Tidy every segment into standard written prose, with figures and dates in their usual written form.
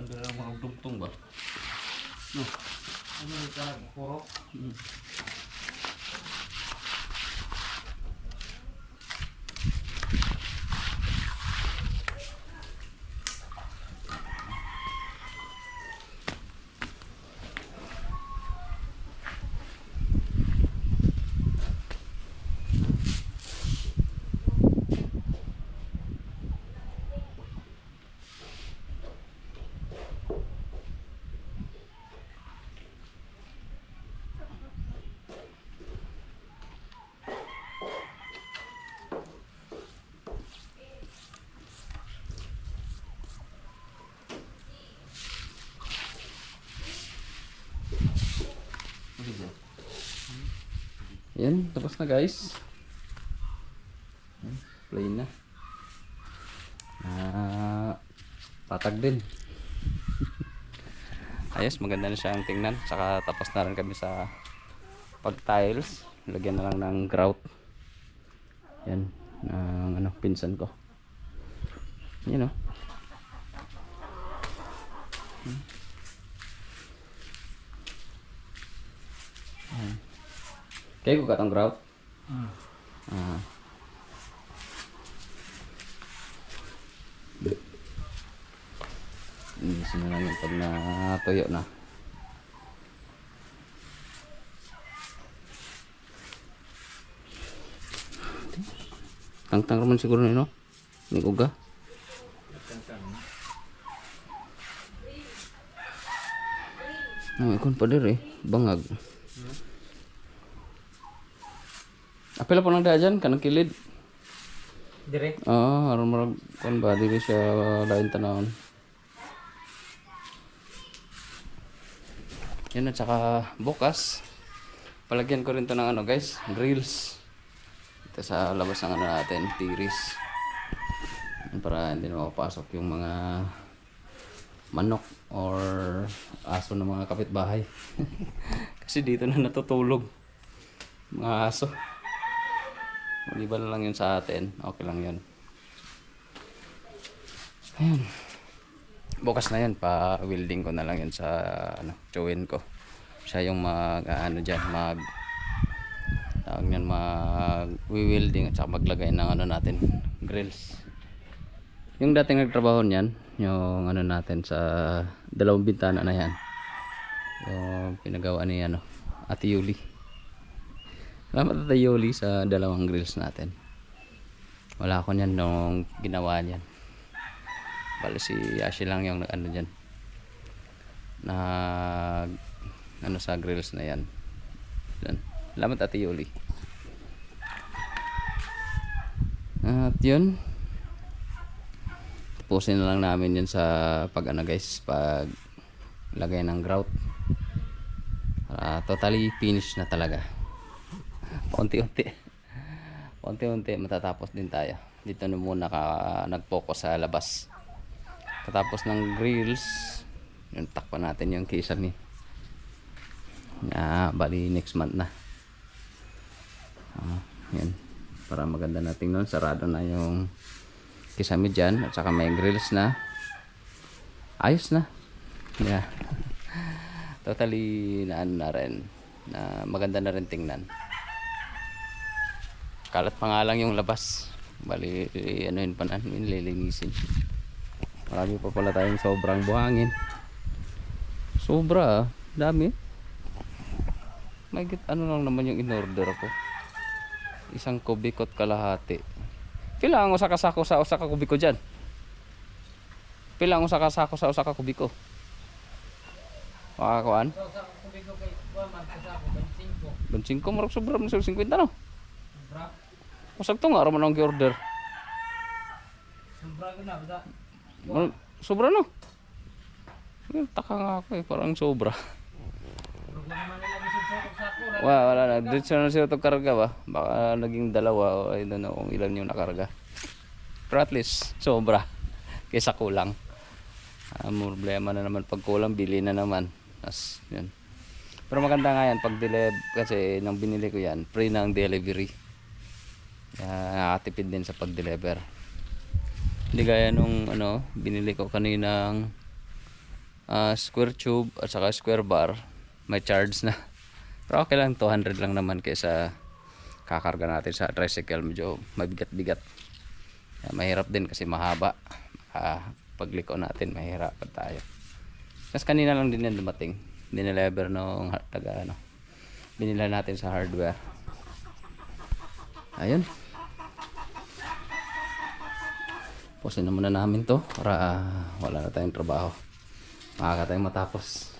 Ada mga dugtong ba? No. Ano yung kanag puro? Yan, tapos na guys. Plain na. Patag din. Ayos, maganda na siyang tingnan. Saka tapos na rin kami sa pag-tiles. Lagyan na lang ng grout. Yan, ng ano, pinsan ko. Yan o. Kaya ko katang grout. Inisin na lang yung pag natuyo na. Tangtang naman siguro nino. Ni uga. Ikon pa dir bangag. Apela po lang dyan, kanang kilid. Dire? Oo, aron marag kon ba dili siya lain tanawon. Yan at saka bukas palagyan ko rin to ng ano guys, grills. Ito sa labas ng ano natin, tiris. Para hindi na makapasok yung mga manok or aso ng mga kapitbahay. Kasi dito na natutulog mga aso. Maliban na lang yun sa atin, okay lang yun. Ayan. Bukas na yan, pa-welding ko na lang yun sa ano, chewin ko. Siya yung mag-ano dyan, tawag yan, mag-welding at saka maglagay ng ano natin, grills. Yung dating nagtrabaho niyan, yung ano natin sa dalawang bintana na yan. Yung pinagawa ni ano, Ate Yuli. Salamat Ate Yuli sa dalawang grills natin. Wala ko niyan nung ginawa niyan. Bali si Yashi lang yung ano dyan. Ano sa grills na yan. Salamat Ate Yuli. At yun. Tapusin na lang namin yun sa pag ano guys, pag lagay ng grout. Totally finished na talaga. Unti-unti matatapos din tayo. Dito na muna nag-focus sa labas. Katapos ng grills, yung takpan natin yung kisame. Bali next month na. Yan. Para maganda natin nun. Sarado na yung kisame dyan. At saka may grills na. Ayos na. Yeah. Totally na rin. Maganda na rin tingnan. Kalat pa nga lang yung labas. Bali ano yun pa namin lilinisin. Marami pa pala tayong sobrang buhangin. Sobra dami. Ano lang naman yung in-order ko. Isang kubikot kalahati. Pila ang usa ka sako sa usa ka kubiko dyan? Pila ang usa ka sako sa usa ka kubiko? Makakuan? Sa kubiko kay kuwan man sa sako 25. 25 marok sobra man sa 50 no? Sobra. Usag to nga raman ang gi-order. Sobra gina bada. Sobra no? Taka nga ako parang sobra. Wala naman nila bisig sako. Wala na. Dito na sila itong karga ba? Baka naging dalawa o I don't know kung ilan yung nakarga. Pero at least sobra kaysa kulang. Problema na naman pag kulang, bili na naman. Yun. Pero maganda nga yan pag deliver kasi nang binili ko yan, free na ang delivery. Nakatipid din sa pag-deliver. Hindi gaya nung ano, binili ko kaninang square tube at saka square bar, may charge na. Pero okay lang, 200 lang naman kaysa kakarga natin sa tricycle, medyo mabigat-bigat. Mahirap din kasi mahaba. Pagliko natin mahirapan tayo. Kasi kanina lang din yan dumating, dinelever nung taga ano, binila natin sa hardware. Ayun, pusin na muna namin to para wala na tayong trabaho, makaka tayong matapos.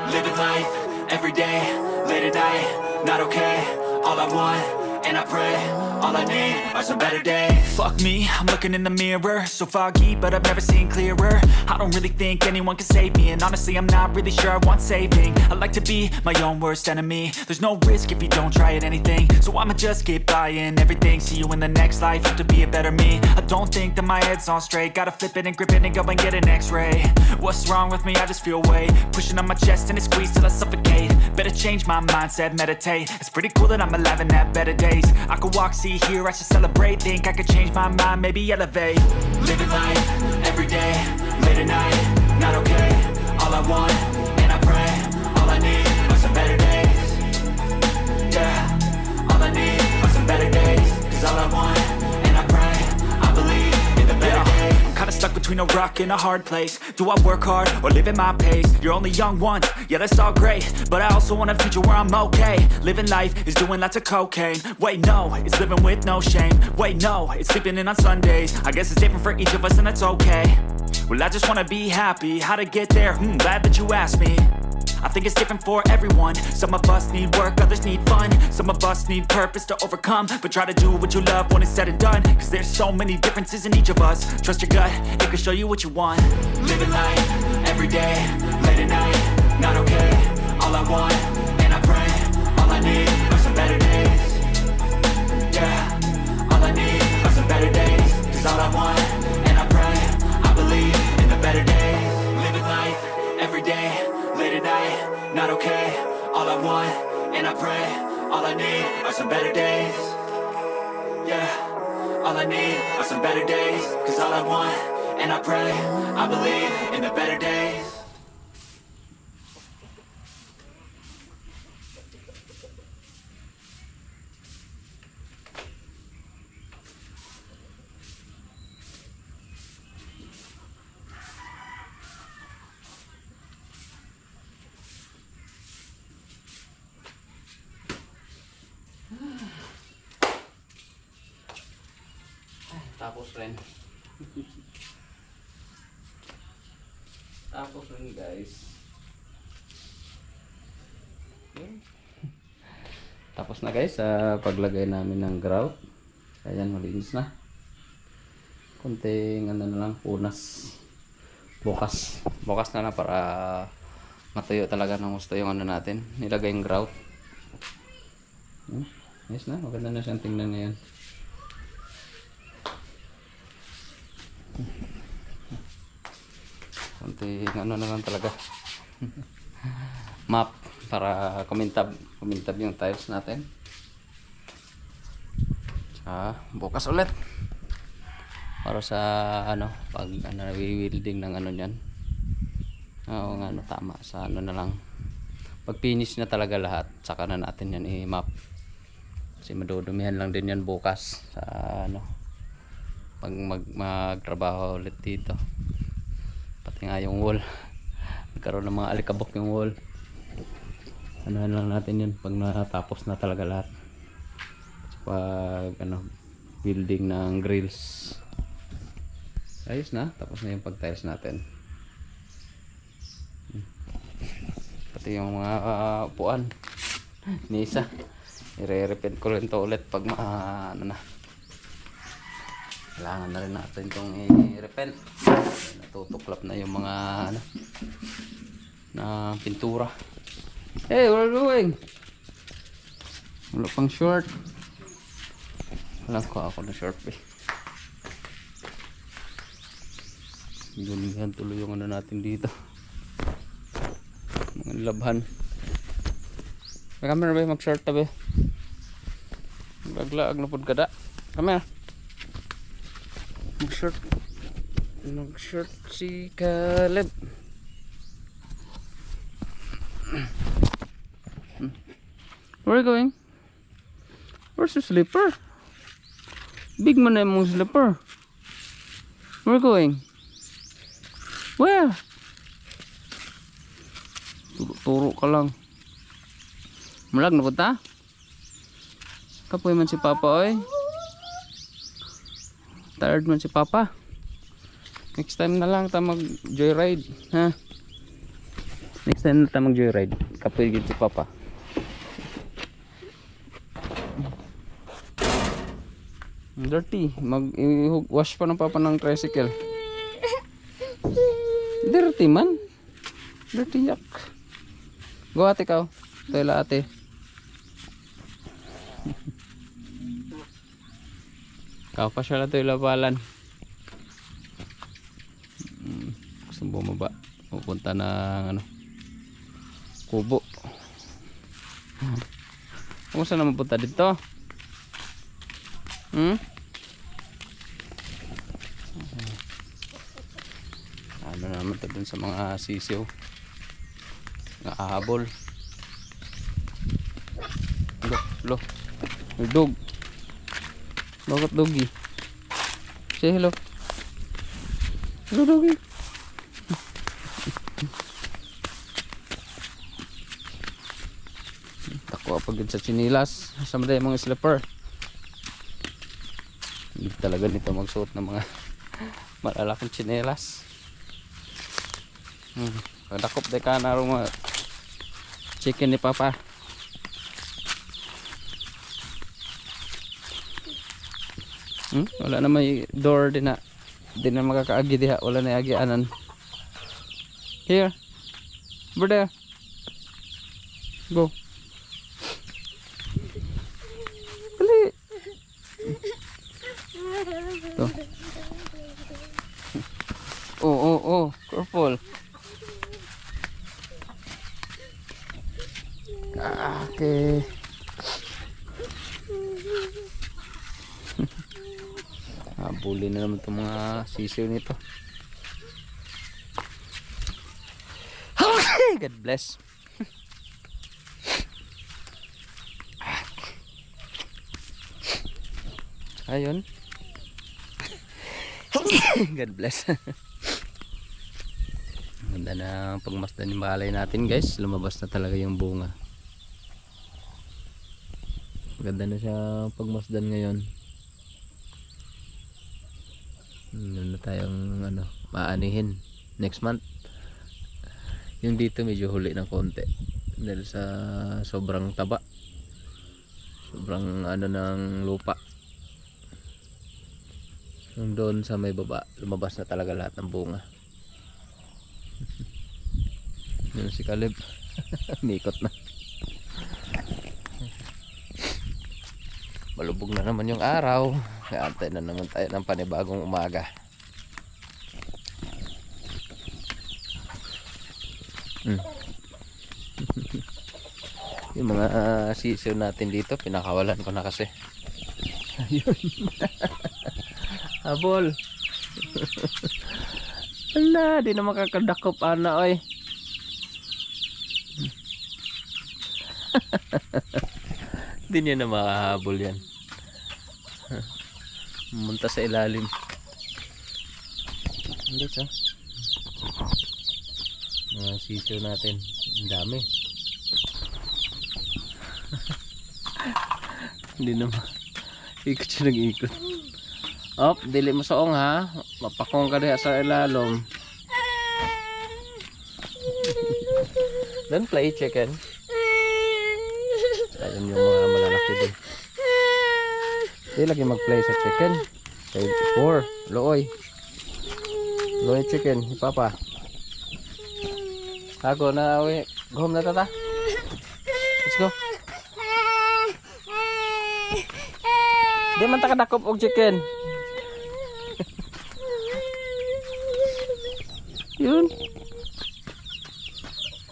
Living life, every day, late at night, not okay. All I want, and I pray, all I need are some better days. Fuck me, I'm looking in the mirror, so foggy, but I've never seen clearer. I don't really think anyone can save me, and honestly I'm not really sure I want saving. I like to be my own worst enemy. There's no risk if you don't try at anything, so I'ma just keep buying everything. See you in the next life, have to be a better me. I don't think that my head's on straight, gotta flip it and grip it and go and get an x-ray. What's wrong with me? I just feel weight pushing on my chest and it squeezes till I suffocate. Better change my mindset, meditate. It's pretty cool that I'm alive and have better days. I could walk, see, hear, I should celebrate. Think I could change my mind, maybe elevate. Living life, every day, late at night, not okay. All I want, and I pray, all I need are some better days. Yeah, all I need are some better days. Cause all I want, and I pray, I believe in the better days. I'm kinda stuck between a rock and a hard place. Do I work hard or live at my pace? You're only young once, yeah that's all great, but I also want a future where I'm okay. Living life is doing lots of cocaine. Wait no, it's living with no shame. Wait no, it's sleeping in on Sundays. I guess it's different for each of us and that's okay. Well I just wanna be happy, how to get there? Glad that you asked me. I think it's different for everyone. Some of us need work, others need fun. Some of us need purpose to overcome. But try to do what you love when it's said and done. Cause there's so many differences in each of us. Trust your gut, it can show you what you want. Living life, every day, late at night, not okay. All I want, and I pray, all I need are some better days. Yeah, all I need are some better days. Cause all I want, and I pray, I believe in the better days. Living life, every day, late at night, not okay. All I want, and I pray, all I need are some better days. Yeah, all I need are some better days. Cause all I want, and I pray, I believe in the better days. Tapos rin. Tapos rin guys. Okay. Tapos na guys sa paglagay namin ng grout. Ayan, malinis na. Kunting ano na lang, punas. Bukas na lang para matuyo talaga ng gusto yung ano natin. Nilagay yung grout. Ayos na, maganda na siyang tingnan ngayon. Kunting ano na lang talaga. Map para kumintab yung tiles natin. Bukas ulit para sa ano pag ano wielding ng ano niyan. Oo nga, ano, tama sa ano na lang. Pag finish na talaga lahat, saka na natin yan i-map. Kasi madudumihan lang din yan bukas sa ano pag magtrabaho ulit dito. Pati nga yung wall, nagkaroon ng mga alikabok yung wall. Ano lang natin yun pag natapos na talaga lahat. Pag ano building ng grills, ayos na, tapos na yung pag-tiles natin. Pati yung mga upuan ni isa, i-repaint ko rin to ulit pag ano na. Kailangan na rin natin itong i-repaint. Natutuklap na yung mga ano na pintura. Hey, what are you doing? Wala pang short. Wala ko ako na short eh. Gunihan tuloy yung ano natin dito. Mga labhan. May camera ba mag-short tabi? Laglaag na pud kada. Camera. Mag-short. Mag-short si Caleb. Where are you going? Where's your slipper? Big man na yung slipper. Where are you going? Where? Turo ka lang. Malag na punta? Kapoy man si Papa oy. Tired man si Papa. Next time na lang ta mag joyride, ha? Next time na ta mag joyride. Kapoy gid si Papa. Dirty. Mag-wash pa ng Papa ng tricycle. Dirty man. Dirty yak. Go ate ka. Toila ate. Kau pa siya na toila balan. Gusto bumaba. Pupunta ng ano, kubo. Kung saan naman punta dito? Ano naman ito dun sa mga sisiw nga ahabol. Lo dog. Bakit doggy? Say hello. Hello doggy. Tako pag sa chinilas sa mga slipper. Hindi talaga nito magsuot ng mga malalaking tsinelas. Kadakop de ka na mga chicken ni Papa. Wala na may door din na. Di na makakaagi diha. Wala na agianan. Here. Over there. Go. Dali. Ito. Oh. Careful. Okay. Habulin na naman itong mga sisiw nito. God bless. Ayun. God bless. Ganda na pagmasdan yung balay natin guys. Lumabas na talaga yung bunga. Ganda na siya pagmasdan ngayon. Meron na tayong ano, maanihin next month. Yung dito medyo huli ng konti dahil sa sobrang taba, sobrang ano ng lupa. Yung doon sa may baba lumabas na talaga lahat ng bunga. Yun si Caleb. Mikot na. Malubog na naman yung araw. Antay na naman tayo ng panibagong umaga. Yung mga sisiw natin dito pinakawalan ko na kasi. Ayun. Habol. Ala, di na makakadakop ana oy. Di niya na makahabol yan. Munta sa ilalim. Hindi siya. Mga sisiw natin. Ang dami. Hindi naman. Ikot siya nag-ikot. Op, dili mo soong ha. Mapakong ka diha sa ilalom. Don't play chicken. Ayun yung mga malalaki din. Di lagi mag-play sa chicken. Say 4. Looy. Looy chicken. Papa. Ako na uwi. Go home na tata. Let's go. Di man takadakop og chicken. Yun.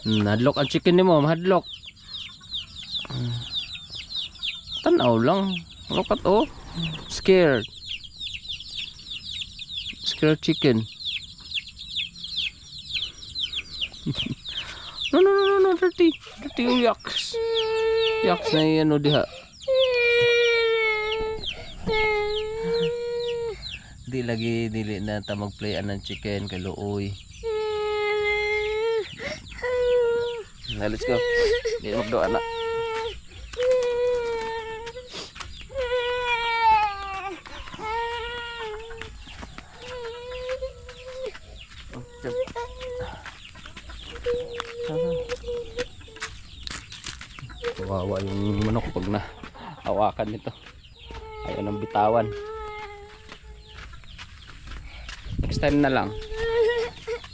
Hadlock ang chicken ni mo, hadlock. Tanaw lang. Look at oh. Scared. Scared chicken. No, dirty. Dirty yung yaks. Yaks na yan o diha. Dili na ta magplayan ng chicken kay luoy. Na, let's go. Di magdoa na. Kawawa yung manok pag na hawakan nito. Ayaw nang bitawan. Next time na lang.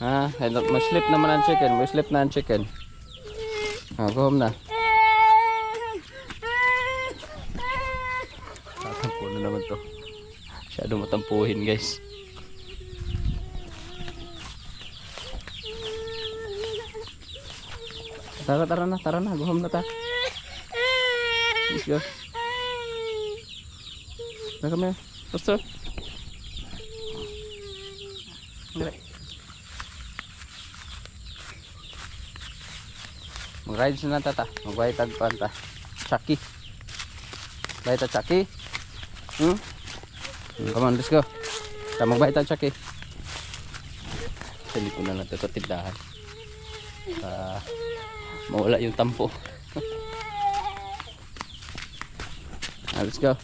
Ha? May slip naman ang chicken. May slip na ang chicken. Go home na. Tatampo na naman to. Masyado matampuhin guys. Tara na. Go home na ta. Let's go. Tara kami. Faster. Dire. Mag-ride na tata. Mag-ride tagpan ta. Chucky. Bye ta Chucky. Come on, let's go. Tara mag-bye ta Chucky. Sali ko na lang ito tindahan. Mawala yung tampo. Let's go.